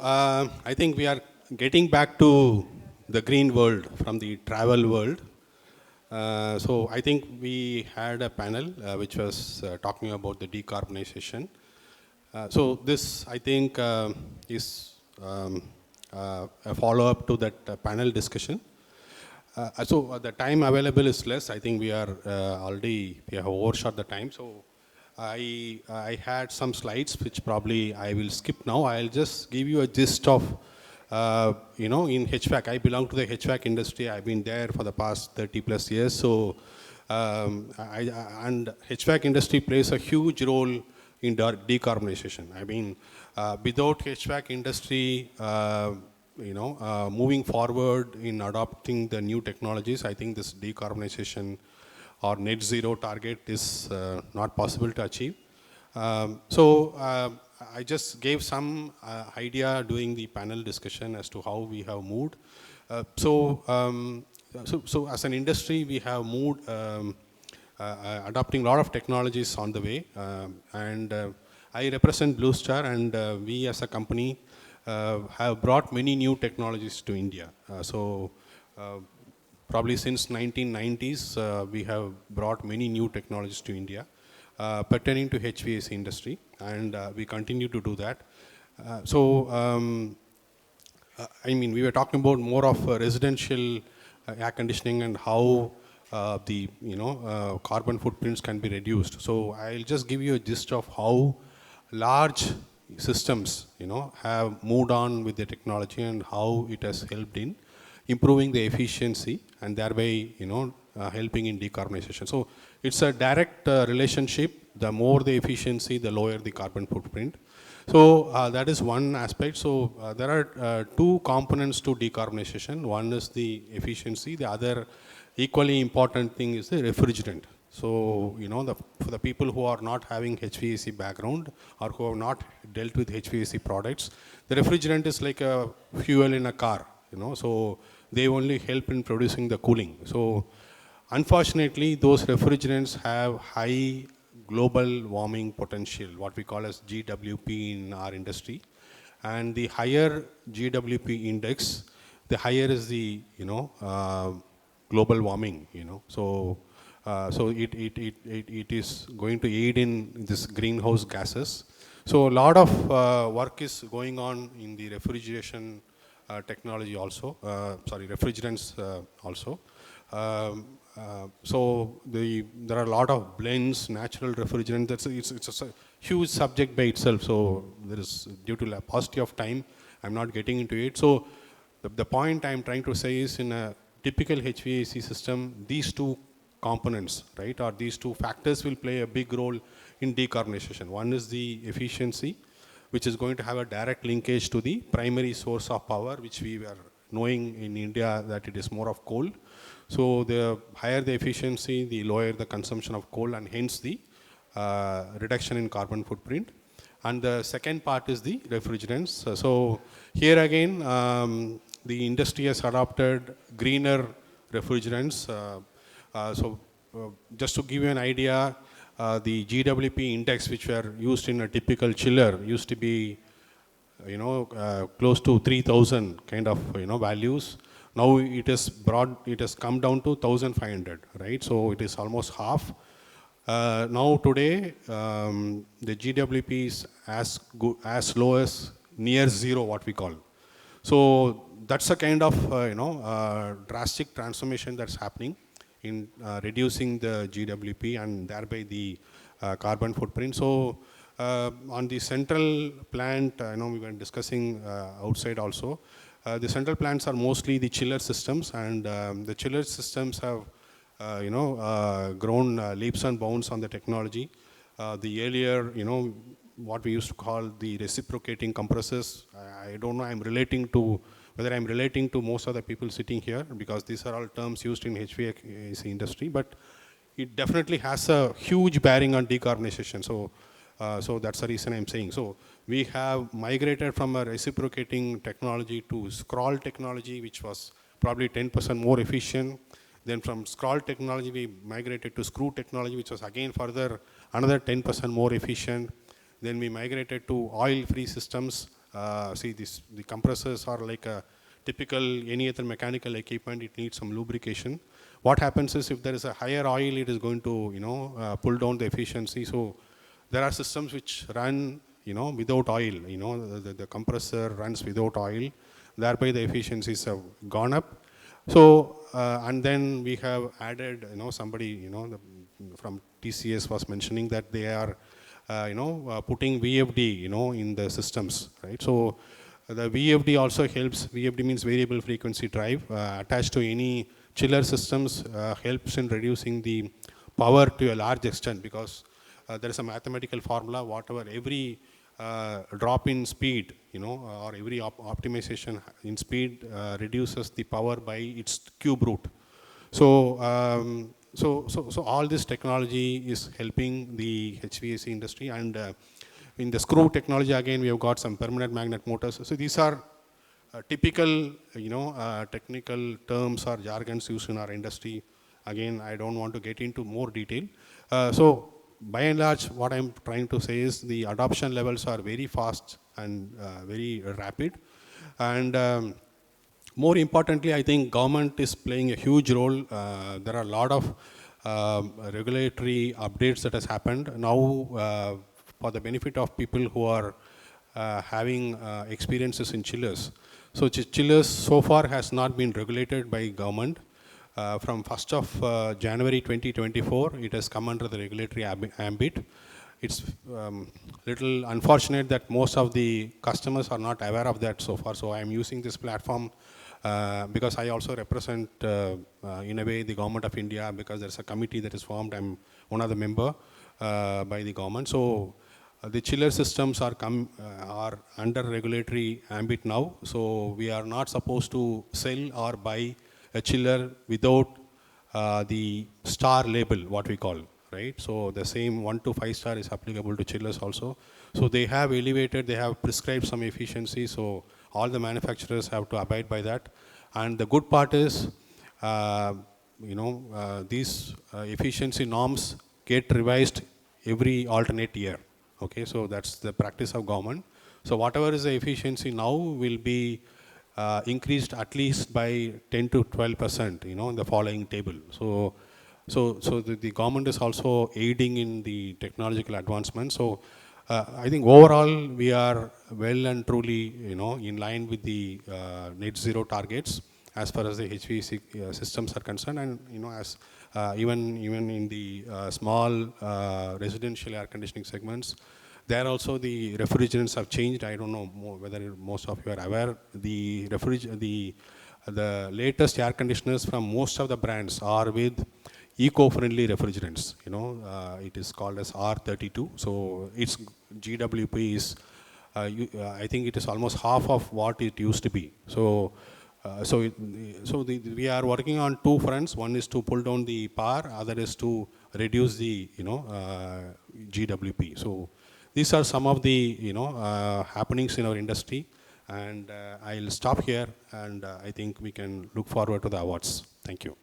I think we are getting back to the green world from the travel world. I think we had a panel which was talking about the decarbonization. This, I think, is a follow-up to that panel discussion. The time available is less. I think we are we have overshot the time. So I had some slides which probably I will skip now. I'll just give you a gist of, in HVAC. I belong to the HVAC industry. I've been there for the past 30 plus years. So, and HVAC industry plays a huge role in decarbonization. I mean, without HVAC industry, moving forward in adopting the new technologies, I think this decarbonization or net zero target is not possible to achieve. I just gave some idea during the panel discussion as to how we have moved. So as an industry, we have moved adopting a lot of technologies on the way. I represent Blue Star, and we as a company have brought many new technologies to India. Probably since 1990s, we have brought many new technologies to India pertaining to HVAC industry, and we continue to do that. I mean, we were talking about more of residential air conditioning and how the carbon footprints can be reduced. So I'll just give you a gist of how large systems have moved on with the technology and how it has helped in improving the efficiency and thereby helping in decarbonization. So it's a direct relationship. The more the efficiency, the lower the carbon footprint. So that is one aspect. So there are two components to decarbonization. One is the efficiency. The other equally important thing is the refrigerant. So, for the people who are not having HVAC background or who have not dealt with HVAC products, the refrigerant is like a fuel in a car, so they only help in producing the cooling. So, unfortunately, those refrigerants have high global warming potential, what we call as GWP in our industry. And the higher GWP index, the higher is the, global warming, So it is going to aid in this greenhouse gases. So a lot of work is going on in the refrigeration technology also, refrigerants also. There are a lot of blends, natural refrigerant. It's a huge subject by itself. So there is, due to paucity of time, I'm not getting into it. So the point I'm trying to say is, in a typical HVAC system, these two components, right, or these two factors will play a big role in decarbonization. One is the efficiency, which is going to have a direct linkage to the primary source of power, which we were knowing in India that it is more of coal. So the higher the efficiency, the lower the consumption of coal, and hence the reduction in carbon footprint. And the second part is the refrigerants. So here again, the industry has adopted greener refrigerants. Just to give you an idea, the GWP index, which were used in a typical chiller, used to be, close to 3,000 kind of, values. Now it has come down to 1,500, right? So it is almost half. Now today, the GWP is as low as near zero, what we call. So that's a kind of, drastic transformation that's happening in reducing the GWP and thereby the carbon footprint. So on the central plant, we were discussing outside also. The central plants are mostly the chiller systems, and the chiller systems have, grown leaps and bounds on the technology. The earlier, what we used to call the reciprocating compressors, I don't know, whether I'm relating to most of the people sitting here, because these are all terms used in HVAC industry, but it definitely has a huge bearing on decarbonization. So that's the reason I'm saying. So we have migrated from a reciprocating technology to scroll technology, which was probably 10% more efficient. Then from scroll technology, we migrated to screw technology, which was again further another 10% more efficient. Then we migrated to oil-free systems, see the compressors are like a typical any other mechanical equipment. It needs some lubrication. What happens is if there is a higher oil, it is going to pull down the efficiency. So there are systems which run without oil. The compressor runs without oil, thereby the efficiencies have gone up. So and then we have added, somebody from TCS was mentioning that they are putting VFD in the systems, right? So the VFD also helps. VFD means variable frequency drive, attached to any chiller systems, helps in reducing the power to a large extent, because there is a mathematical formula. Whatever every drop in speed, or every optimization in speed reduces the power by its cube root. So, so all this technology is helping the HVAC industry. And in the screw technology, again, we have got some permanent magnet motors. So these are typical, technical terms or jargons used in our industry. Again, I don't want to get into more detail. So by and large, what I'm trying to say is the adoption levels are very fast and very rapid. And more importantly, I think government is playing a huge role. There are a lot of regulatory updates that has happened now for the benefit of people who are having experiences in chillers. So chillers so far has not been regulated by government. From 1st of January 2024, it has come under the regulatory ambit. It's little unfortunate that most of the customers are not aware of that so far. So I am using this platform because I also represent, in a way, the government of India, because there's a committee that is formed. I'm one of the member by the government. So the chiller systems are under regulatory ambit now. So we are not supposed to sell or buy a chiller without the star label, what we call, right? So the same 1 to 5 star is applicable to chillers also. So they have elevated, they have prescribed some efficiency. So all the manufacturers have to abide by that. And the good part is, these efficiency norms get revised every alternate year. Okay, so that's the practice of government. So whatever is the efficiency now will be increased at least by 10 to 12%, in the following table. So the government is also aiding in the technological advancement. So I think overall we are well and truly, in line with the net zero targets as far as the HVAC systems are concerned. And as even in the small residential air conditioning segments, there also the refrigerants have changed. I don't know whether most of you are aware. The latest air conditioners from most of the brands are with eco-friendly refrigerants. It is called as R32. So its GWP is, I think it is almost half of what it used to be. So we are working on two fronts. One is to pull down the power, other is to reduce the GWP. So these are some of the happenings in our industry, and I'll stop here, and I think we can look forward to the awards. Thank you.